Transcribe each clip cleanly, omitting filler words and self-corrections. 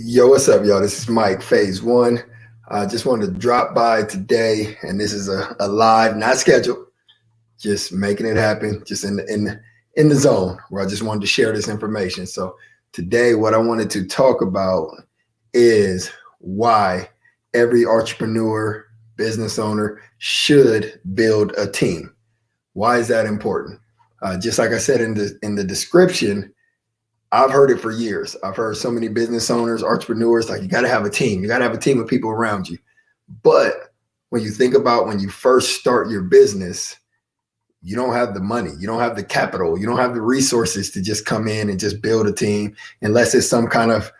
Yo, what's up, y'all? This is Mike, phase one. I just wanted to drop by today, and this is a live, not scheduled, just making it happen, just in the zone where I just wanted to share this information. So today, what I wanted to talk about is why every entrepreneur, business owner should build a team. Why is that important? Just like I said in the description, I've heard it for years. I've heard so many business owners, entrepreneurs, like you got to have a team. You got to have a team of people around you. But when you think about when you first start your business, you don't have the money, you don't have the capital, you don't have the resources to just come in and just build a team, unless it's some kind of,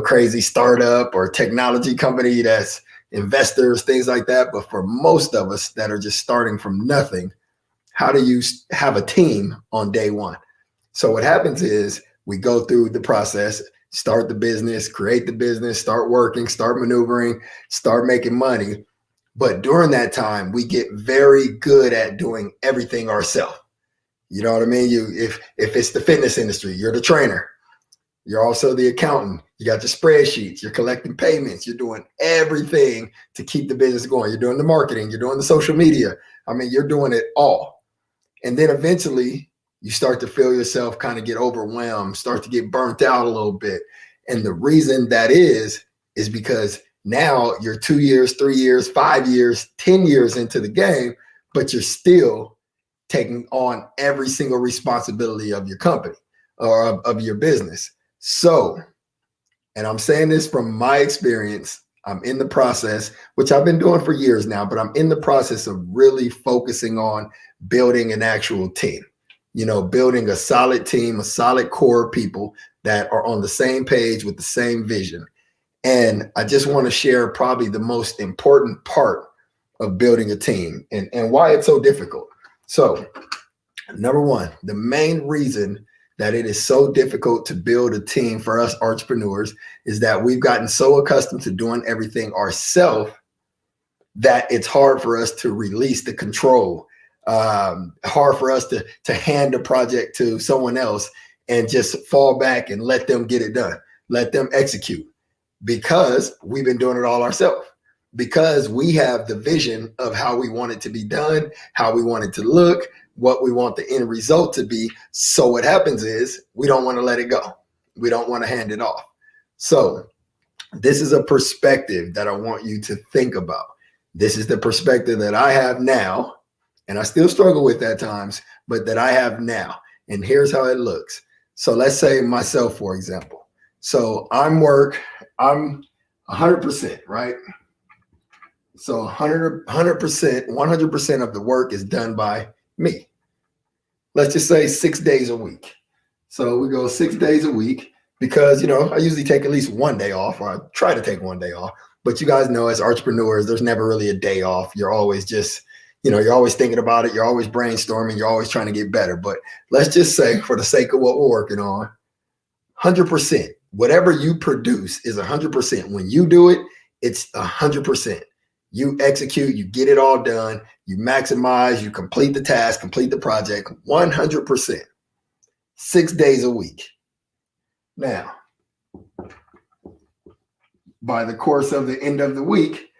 crazy startup or technology company that's investors, things like that. But for most of us that are just starting from nothing, how do you have a team on day one? So what happens is, we go through the process, start the business, create the business, start working, start maneuvering, start making money. But during that time, we get very good at doing everything ourselves. You know what I mean? If it's the fitness industry, you're the trainer. You're also the accountant. You got your spreadsheets. You're collecting payments. You're doing everything to keep the business going. You're doing the marketing. You're doing the social media. I mean, you're doing it all. And then eventually, you start to feel yourself kind of get overwhelmed, start to get burnt out a little bit. And the reason that is because now you're 2 years, 3 years, 5 years, 10 years into the game, but you're still taking on every single responsibility of your company or of your business. So, and I'm saying this from my experience, I'm in the process, which I've been doing for years now, but I'm in the process of really focusing on building an actual team. Building a solid team, a solid core of people that are on the same page with the same vision. And I just want to share probably the most important part of building a team and why it's so difficult. So, number one, the main reason that it is so difficult to build a team for us entrepreneurs is that we've gotten so accustomed to doing everything ourselves that it's hard for us to release the control. Hard for us to hand a project to someone else and just fall back and let them get it done, let them execute, because we've been doing it all ourselves, because we have the vision of how we want it to be done, how we want it to look, what we want the end result to be. So what happens is we don't want to let it go. We don't want to hand it off. So this is a perspective that I want you to think about. This is the perspective that I have now. And I still struggle with at times, but that I have now. And here's how it looks. So let's say myself, for example. So I'm 100%, right? So 100%, 100% of the work is done by me. Let's just say 6 days a week. So we go 6 days a week because, I usually take at least one day off, or I try to take one day off. But you guys know, as entrepreneurs, there's never really a day off. You're always just you're always thinking about it. You're always brainstorming. You're always trying to get better. But let's just say, for the sake of what we're working on, 100%, whatever you produce is 100%. When you do it, it's 100%. You execute, you get it all done, you maximize, you complete the task, complete the project, 100%, 6 days a week. Now, by the course of the end of the week,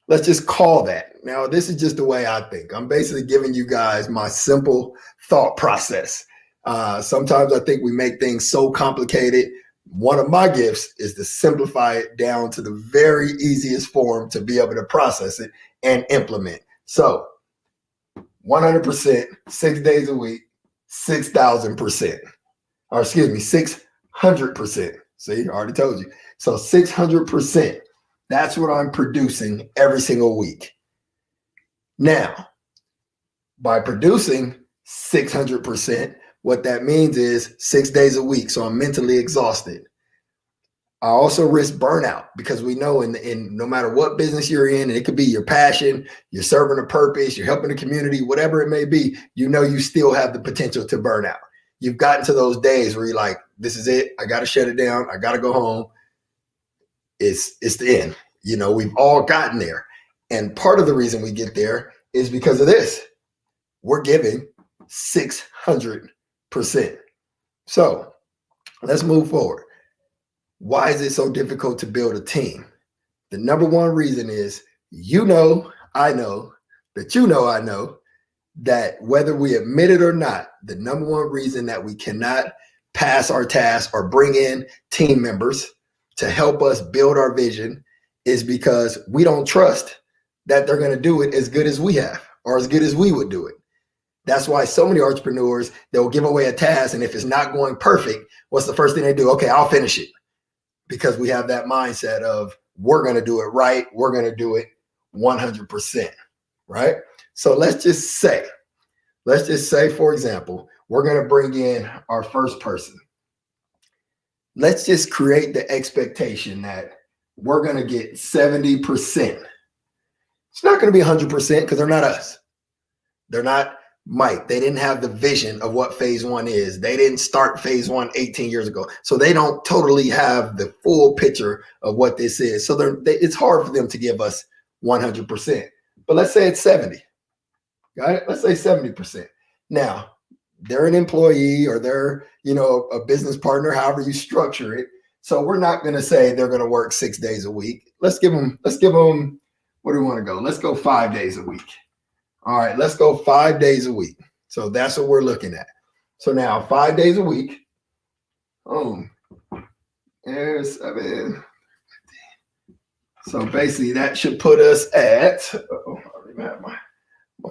let's just call that. Now, this is just the way I think. I'm basically giving you guys my simple thought process. Sometimes I think we make things so complicated. One of my gifts is to simplify it down to the very easiest form to be able to process it and implement. So 100%, 6 days a week, 6,000%, or excuse me, 600%. See, I already told you. So 600%. That's what I'm producing every single week. Now, by producing 600%, what that means is 6 days a week. So I'm mentally exhausted. I also risk burnout, because we know in no matter what business you're in, and it could be your passion, you're serving a purpose, you're helping the community, whatever it may be, you still have the potential to burn out. You've gotten to those days where you're like, this is it. I got to shut it down. I got to go home. It's the end. We've all gotten there. And part of the reason we get there is because of this. We're giving 600%. So let's move forward. Why is it so difficult to build a team? The number one reason is, I know I know that whether we admit it or not, the number one reason that we cannot pass our task or bring in team members to help us build our vision is because we don't trust that they're going to do it as good as we have or as good as we would do it. That's why so many entrepreneurs, they'll give away a task, and if it's not going perfect, what's the first thing they do? Okay, I'll finish it. Because we have that mindset of we're going to do it right. We're going to do it 100%, right? So let's just say, for example, we're going to bring in our first person. Let's just create the expectation that we're going to get 70%. It's not going to be 100% because they're not us. They're not Mike. They didn't have the vision of what phase one is. They didn't start phase one 18 years ago. So they don't totally have the full picture of what this is. So it's hard for them to give us 100%. But let's say it's 70. Got it? Let's say 70%. Now, they're an employee or they're, a business partner, however you structure it. So we're not going to say they're going to work 6 days a week. Let's give them, where do we want to go? Let's go 5 days a week. All right, let's go 5 days a week. So that's what we're looking at. So now 5 days a week. There's 7. So basically that should put us at, I don't even have my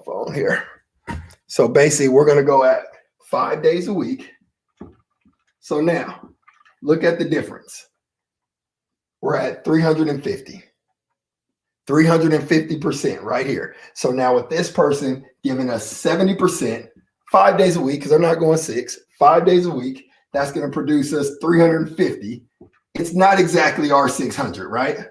phone here. So basically we're going to go at 5 days a week. So now look at the difference. We're at 350. 350% right here. So now with this person giving us 70%, 5 days a week, because they're not going 6, 5 days a week, that's going to produce us 350. It's not exactly our 600, right?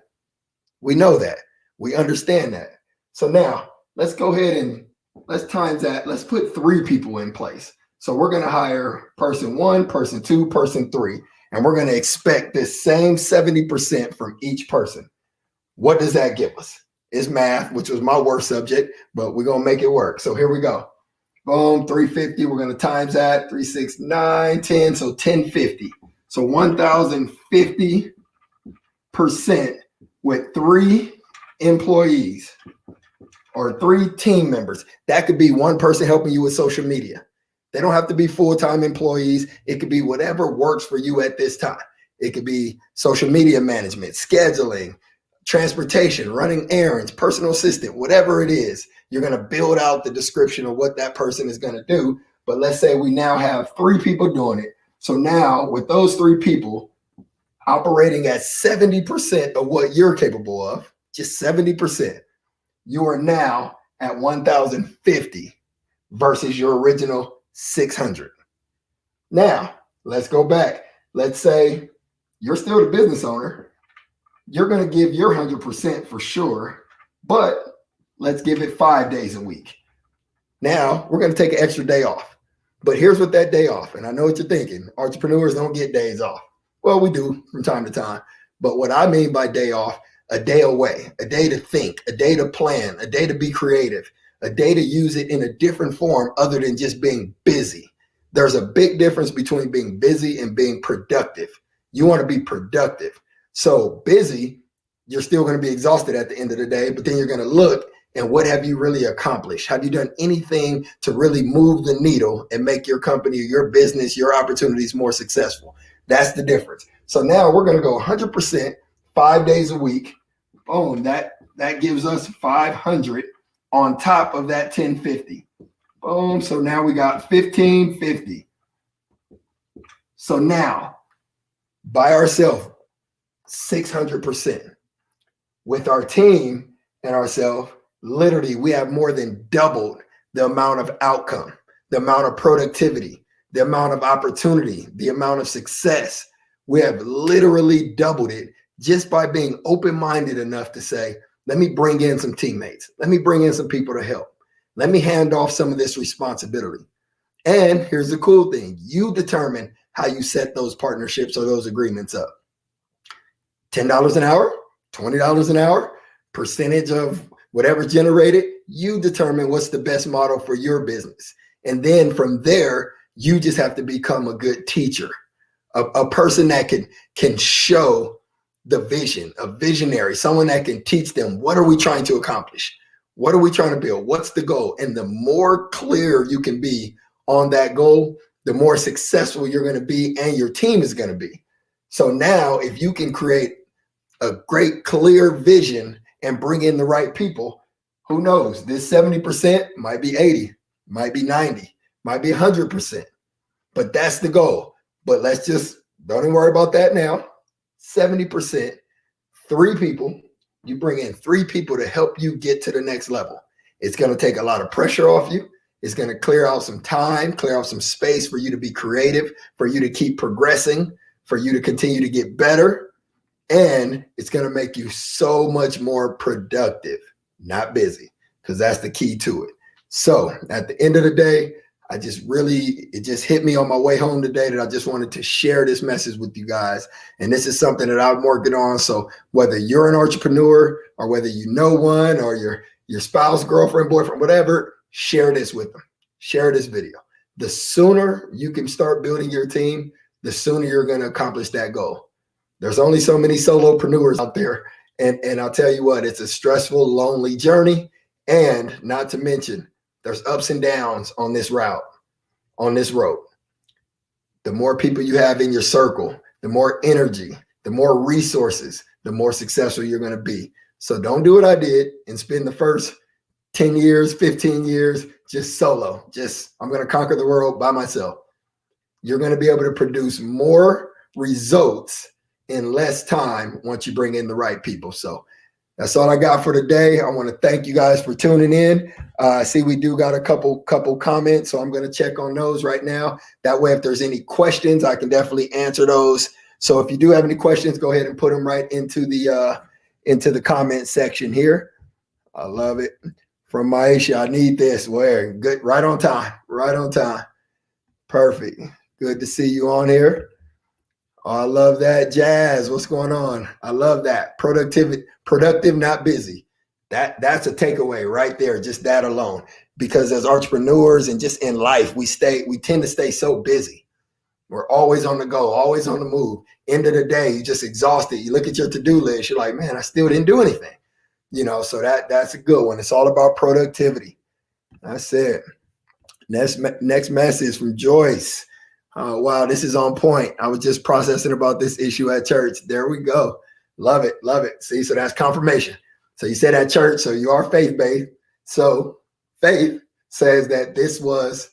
We know that. We understand that. So now let's go ahead and let's times that. Let's put 3 people in place. So we're going to hire person 1, person 2, person 3, and we're going to expect this same 70% from each person. What does that give us? It's math, which was my worst subject, but we're going to make it work. So here we go. Boom, 350. We're going to times that. 3, 6, 9, 10. So 1050. So 1,050% with 3 employees or 3 team members. That could be one person helping you with social media. They don't have to be full-time employees. It could be whatever works for you at this time. It could be social media management, scheduling, transportation, running errands, personal assistant, whatever it is. You're going to build out the description of what that person is going to do. But let's say we now have 3 people doing it. So now with those 3 people operating at 70% of what you're capable of, just 70%, you are now at 1,050 versus your original 600. Now, let's go back. Let's say you're still the business owner. You're going to give your 100% for sure, but let's give it 5 days a week. Now we're going to take an extra day off, but here's what that day off. And I know what you're thinking. Entrepreneurs don't get days off. Well, we do from time to time, but what I mean by day off, a day away, a day to think, a day to plan, a day to be creative, a day to use it in a different form other than just being busy. There's a big difference between being busy and being productive. You want to be productive. So busy, you're still going to be exhausted at the end of the day, but then you're going to look and what have you really accomplished? Have you done anything to really move the needle and make your company, your business, your opportunities more successful? That's the difference. So now we're going to go 100%, 5 days a week. Boom, that gives us 500 on top of that 1050. Boom, so now we got 1550. So now by ourselves, 600%. With our team and ourselves, literally, we have more than doubled the amount of outcome, the amount of productivity, the amount of opportunity, the amount of success. We have literally doubled it just by being open-minded enough to say, let me bring in some teammates. Let me bring in some people to help. Let me hand off some of this responsibility. And here's the cool thing. You determine how you set those partnerships or those agreements up. $10 an hour, $20 an hour, percentage of whatever generated, you determine what's the best model for your business. And then from there, you just have to become a good teacher a person that can show the vision, a visionary, someone that can teach them, what are we trying to accomplish? What are we trying to build? What's the goal? And the more clear you can be on that goal, the more successful you're going to be and your team is going to be. So now if you can create a great clear vision and bring in the right people, who knows? This 70% might be 80, might be 90, might be 100%. But that's the goal. But let's just don't even worry about that now. 70%, 3 people. You bring in 3 people to help you get to the next level. It's going to take a lot of pressure off you. It's going to clear out some time, clear out some space for you to be creative, for you to keep progressing, for you to continue to get better. And it's going to make you so much more productive, not busy, because that's the key to it. So at the end of the day, it just hit me on my way home today that I just wanted to share this message with you guys. And this is something that I'm working on. So whether you're an entrepreneur or whether you know one or your spouse, girlfriend, boyfriend, whatever, share this with them. Share this video. The sooner you can start building your team, the sooner you're going to accomplish that goal. There's only so many solopreneurs out there. And I'll tell you what, it's a stressful, lonely journey. And not to mention, there's ups and downs on this route, on this road. The more people you have in your circle, the more energy, the more resources, the more successful you're going to be. So don't do what I did and spend the first 10 years, 15 years, just solo. I'm going to conquer the world by myself. You're going to be able to produce more results in less time once you bring in the right people. So that's all I got for today. I want to thank you guys for tuning in. I see we do got a couple comments, so I'm going to check on those right now. That way, if there's any questions, I can definitely answer those. So if you do have any questions, go ahead and put them right into the comment section here. I love it. From Maisha, I need this. Where? Good. Right on time. Right on time. Perfect. Good to see you on here. Oh, I love that. Jazz, what's going on? I love that. Productive, not busy. That's a takeaway right there, just that alone. Because as entrepreneurs and just in life, we tend to stay so busy. We're always on the go, always on the move. End of the day, you're just exhausted. You look at your to-do list, you're like, man, I still didn't do anything. So that's a good one. It's all about productivity. That's it. Next message from Joyce. Wow, this is on point. I was just processing about this issue at church. There we go. Love it. Love it. See, so that's confirmation. So you said at church, so you are faith-based. So faith says that this was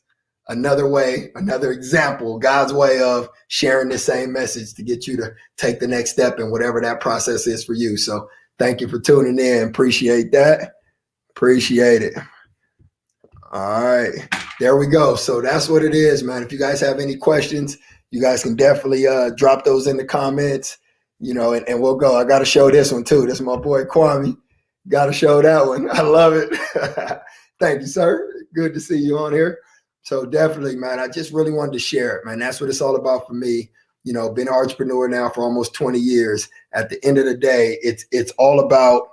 another way, another example, God's way of sharing the same message to get you to take the next step in whatever that process is for you. So thank you for tuning in. Appreciate that. Appreciate it. All right. There we go. So that's what it is, man. If you guys have any questions, you guys can definitely drop those in the comments, and we'll go. I got to show this one too. This is my boy Kwame. Got to show that one. I love it. Thank you, sir. Good to see you on here. So definitely, man, I just really wanted to share it, man. That's what it's all about for me. Been an entrepreneur now for almost 20 years. At the end of the day, it's all about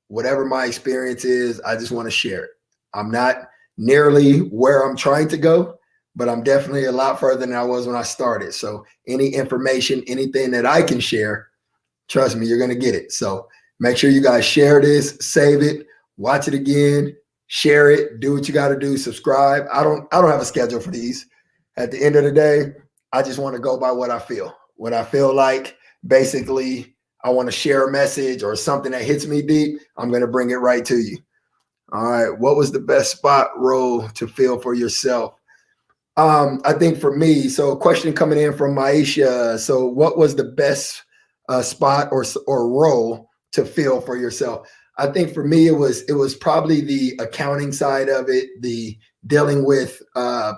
whatever my experience is. I just want to share it. I'm not nearly where I'm trying to go, but I'm definitely a lot further than I was when I started. So any information, anything that I can share, trust me, you're going to get it. So make sure you guys share this, save it, watch it again, share it, do what you got to do, subscribe. I don't have a schedule for these. At the end of the day, I just want to go by what I feel. What I feel like, basically, I want to share a message or something that hits me deep, I'm going to bring it right to you. All right. What was the best spot role to fill for yourself? I think for me, so a question coming in from Maisha. So what was the best spot or role to fill for yourself? I think for me, it was probably the accounting side of it, the dealing with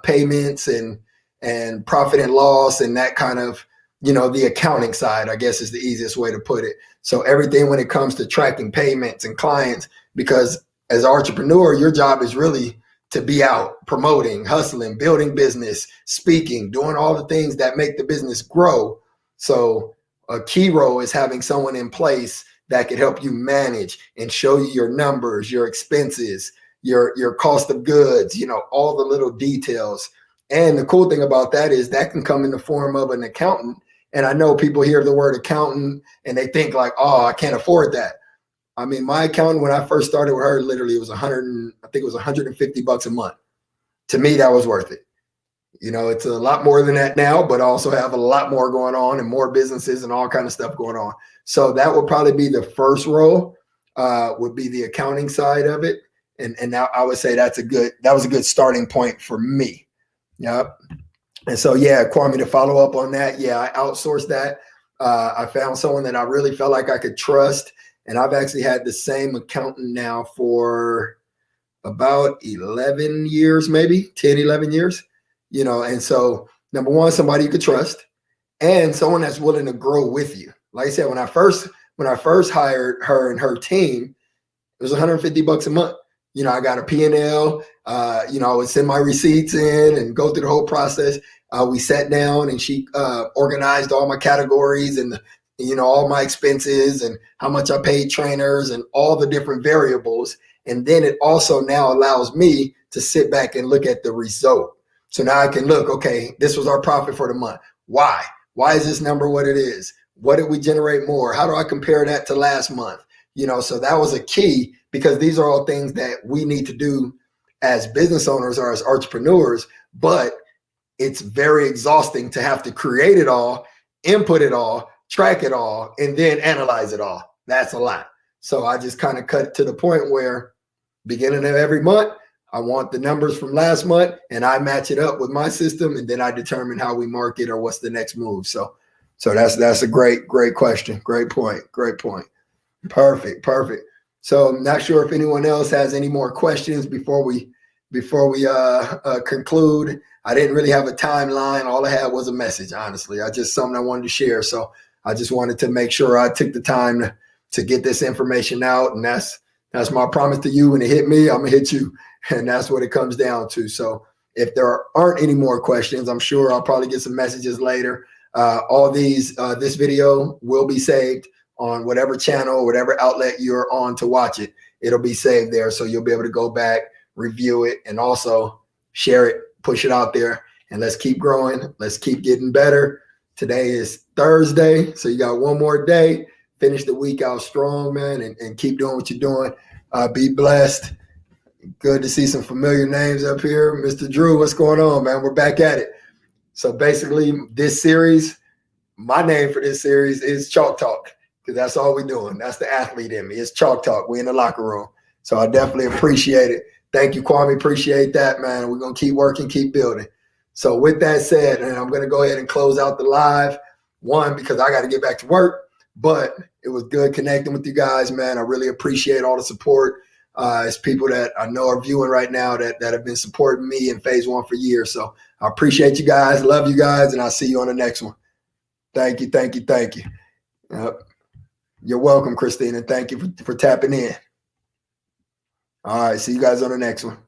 payments and profit and loss and that kind of, the accounting side, I guess is the easiest way to put it. So everything when it comes to tracking payments and clients, because as an entrepreneur, your job is really to be out promoting, hustling, building business, speaking, doing all the things that make the business grow. So a key role is having someone in place that can help you manage and show you your numbers, your expenses, your cost of goods, all the little details. And the cool thing about that is that can come in the form of an accountant. And I know people hear the word accountant and they think like, oh, I can't afford that. I mean, my accountant, when I first started with her, literally it was I think it was $150 a month. To me, that was worth it. You know, it's a lot more than that now, but also have a lot more going on and more businesses and all kind of stuff going on. So that would probably be the first role, would be the accounting side of it. And now I would say that was a good starting point for me. Yep. And so, yeah, Kwame, to follow up on that, yeah, I outsourced that. I found someone that I really felt like I could trust. And I've actually had the same accountant now for about 11 years, maybe 10, 11 years, you know. And so, number one, somebody you could trust and someone that's willing to grow with you. Like I said, when I first hired her and her team, it was $150 a month. You know, I got a P&L, you know, I would send my receipts in and go through the whole process. We sat down and she organized all my categories and, you know, all my expenses and how much I paid trainers and all the different variables. And then it also now allows me to sit back and look at the result. So now I can look, okay, this was our profit for the month. Why? Why is this number what it is? What did we generate more? How do I compare that to last month? You know, so that was a key because these are all things that we need to do as business owners or as entrepreneurs, but it's very exhausting to have to create it all, input it all, track it all, and then analyze it all. That's a lot. So I just kind of cut it to the point where beginning of every month, I want the numbers from last month and I match it up with my system and then I determine how we market or what's the next move. So that's a great question. Great point. Perfect. So I'm not sure if anyone else has any more questions before we conclude. I didn't really have a timeline. All I had was a message, honestly. I just something I wanted to share. So I just wanted to make sure I took the time to get this information out. And that's my promise to you. When it hit me, I'm gonna hit you. And that's what it comes down to. So if there aren't any more questions, I'm sure I'll probably get some messages later. All these, this video will be saved on whatever channel, whatever outlet you're on to watch it. It'll be saved there. So you'll be able to go back, review it, and also share it, push it out there, and let's keep growing. Let's keep getting better. Today is Thursday, so you got one more day. Finish the week out strong, man, and keep doing what you're doing. Be blessed. Good to see some familiar names up here. Mr. Drew, what's going on, man? We're back at it. So basically, this series, my name for this series is Chalk Talk, because that's all we're doing. That's the athlete in me. It's Chalk Talk. We in the locker room. So I definitely appreciate it. Thank you, Kwame. Appreciate that, man. We're going to keep working, keep building. So with that said, and I'm going to go ahead and close out the live. One, because I got to get back to work, but it was good connecting with you guys, man. I really appreciate all the support. It's people that I know are viewing right now that have been supporting me in phase one for years. So I appreciate you guys. Love you guys. And I'll see you on the next one. Thank you. Yep. You're welcome, Christina. Thank you for tapping in. All right. See you guys on the next one.